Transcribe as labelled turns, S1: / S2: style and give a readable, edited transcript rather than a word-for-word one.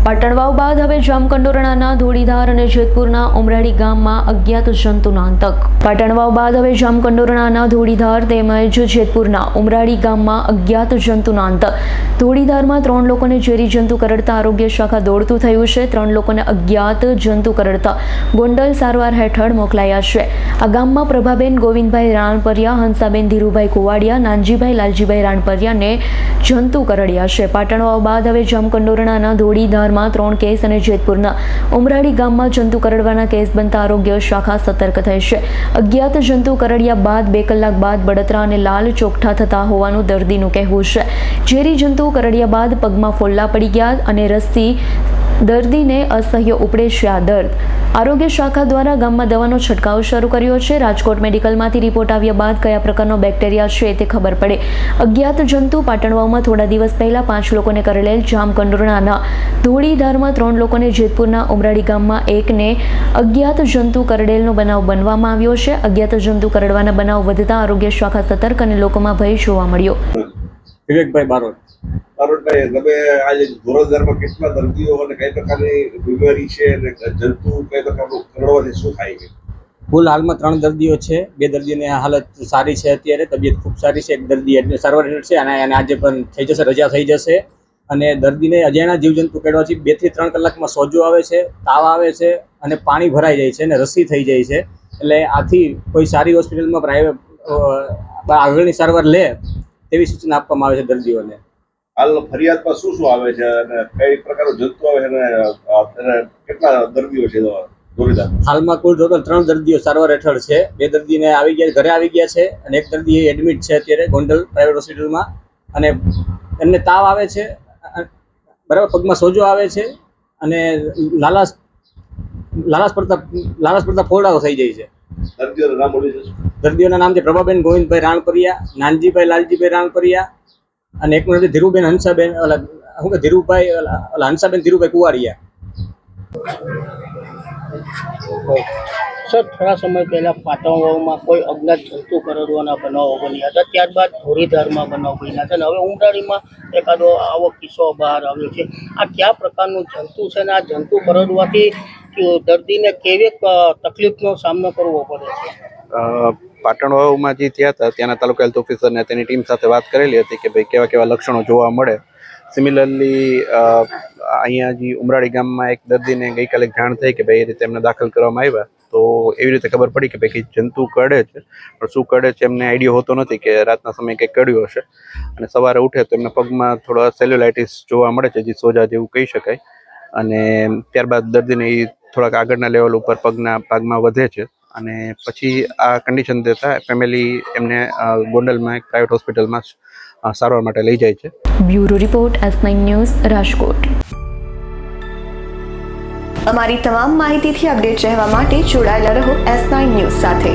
S1: પાટણવાવ બાદ હવે જામકંડોરણાના ધોળીધાર અને જેતપુરના ઉમરાળી ગામમાં અજ્ઞાત જંતુના આતંક. પાટણવાવ બાદ હવે જામકંડોરણાના ધોળીધાર તેમજ જેતપુરના ઉમરાળી ગામમાં અજ્ઞાત જંતુના આતંક. ધોળીધારમાં 3 લોકોને ઝેરી જંતુ કરડતા આરોગ્ય શાખા દોડતું થયું છે. 3 લોકોને અજ્ઞાત જંતુ કરડતા ગોંડલ સારવાર હેઠળ મોકલાયા છે. આ ગામમાં પ્રભાબેન ગોવિંદભાઈ રાણપરિયા, હંસાબેન ધીરુભાઈ કુવાડિયા, નાનજીભાઈ લાલજીભાઈ રાણપરિયાને જંતુ કરડ્યા છે. પાટણવાવ બાદ હવે જામકંડોરણાના ધોળીધાર 3 કેસ અને જેતપુરના ઉમરાળી ગામમાં જંતુ કરડવાના કેસ બનતા આરોગ્ય શાખા સતર્ક થઈ છે. અજ્ઞાત જંતુ કરડ્યા બાદ 2 કલાક બાદ બળતરા અને લાલ ચોકઠા થતા હોવાનું દર્દીનું કહેવું છે. ઝેરી જંતુ કરડ્યા બાદ પગમાં ફોલ્લા પડી ગયા અને રસી દર્દીને અસહ્ય ઉપડે છે. આ દર્દ આરોગ્ય શાખા દ્વારા ગામમાં દવાનો છંટકાવ શરૂ કર્યો છે. રાજકોટ મેડિકલમાંથી રિપોર્ટ આવ્યા બાદ કયા પ્રકારનો બેક્ટેરિયા છે તે ખબર પડે. અજ્ઞાત જંતુ પાટણવાવમાં થોડા દિવસ પહેલા 5 લોકોને કરડેલ. જામકંડોરણાના ધોળીધારમાં 3 લોકોને, જેતપુરના ઉમરાળી ગામમાં 1ને અજ્ઞાત જંતુ કરડેલનો બનાવ બનવામાં આવ્યો છે. અજ્ઞાત જંતુ કરડવાના બનાવ વધતા આરોગ્ય શાખા સતર્ક અને લોકોમાં ભય જોવા મળ્યો.
S2: વિવેકભાઈ બારોટભાઈ, તમે આજે ધોળીધારમાં કેટલા દર્દીઓ અને કઈ પ્રકારની બીમારી છે અને જંતુ કઈ પ્રકારનું કરડવાથી શું થાય છે?
S3: કુલ હાલમાં 3 દર્દીઓ છે. 2 દર્દીઓની હાલત સારી છે, અત્યારે તબિયત ખૂબ સારી છે. 1 દર્દી સારવાર હેઠળ છે અને આજે પણ થઈ જશે, રજા થઈ જશે. અને દર્દીને અજાણ્યા જીવજંતુ કરડવાથી 2 થી 3 કલાકમાં સોજો આવે છે, તાવ આવે છે અને પાણી ભરાઈ જાય છે અને રસી થઈ જાય છે. એટલે આથી કોઈ સારી હોસ્પિટલમાં પ્રાઇવેટ આગળની સારવાર લે તેવી સૂચના આપવામાં આવે છે દર્દીઓને.
S2: હાલ ફરિયાદમાં શું શું આવે છે અને કઈ પ્રકારનું જંતુ આવે છે અને કેટલા દર્દીઓ છે ધોળીધાર?
S3: હાલમાં કુલ ટોટલ 3 દર્દીઓ સારવાર હેઠળ છે. 2 દર્દીને ઘરે આવી ગયા છે અને 1 દર્દી એડમિટ છે અત્યારે ગોંડલ પ્રાઇવેટ હોસ્પિટલમાં. અને એમને તાવ આવે છે, બરાબર, પગમાં સોજો આવે છે અને લાલાશ પડતા ફોડાઓ થઈ જાય છે.
S2: દર્દીઓના નામ બોલી જશે?
S3: દર્દીઓના નામ છે પ્રભાબેન ગોવિંદભાઈ રાણપરિયા, નાનજીભાઈ લાલજીભાઈ રાણપરિયા અને એકનું છે ધીરુબેન હંસાબેન હંસાબેન ધીરુભાઈ કુવાડિયા.
S4: સર, થોડા સમય પહેલા પાટણવાવમાં કોઈ અજ્ઞાત જંતુ કરડવાના બનાવો બન્યા હતા, ત્યારબાદ ધોળીધારમાં બનાવ બન્યા છે અને હવે ઉમરાળીમાં એકાદો આવો કિસ્સો બહાર આવ્યો છે. આ કયા પ્રકારનું જંતુ છે અને આ જંતુ કરડવાથી દર્દીને કેવી તકલીફનો સામનો કરવો પડે છે?
S5: પાટણવાવમાં જે થયા હતા ત્યાંના તાલુકા હેલ્થ ઓફિસરને તેની ટીમ સાથે વાત કરેલી હતી કે ભાઈ કેવા કેવા લક્ષણો જોવા મળે. સિમિલરલી અહીંયા જે ઉમરાળી ગામમાં એક દર્દીને ગઈકાલે જાણ થઈ કે ભાઈ એ રીતે એમને દાખલ કરવામાં આવ્યા. તો એવી રીતે ખબર પડી કે ભાઈ જંતુ કરડે છે, પણ શું કરડે છે એમને આઈડિયા હોતો નથી કે રાતના સમયે કંઈક કરડ્યું હશે. અને સવારે ઉઠે તો એમના પગમાં થોડા સેલ્યુલાઇટિસ જોવા મળે છે, જે સોજા જેવું કહી શકાય. અને ત્યારબાદ દર્દીને એ થોડાક આગળના લેવલ ઉપર પગના ભાગમાં વધે છે અને પછી આ કન્ડિશન દેતા ફેમિલી એમને ગોંડલમાં એક પ્રાઇવેટ હોસ્પિટલમાં સારવાર માટે લઈ જાય છે.
S1: Bureau report, S9 news, Rajkot.
S6: અમારી તમામ માહિતીથી અપડેટ રહેવા માટે જોડાયેલા રહો S9 ન્યૂઝ સાથે.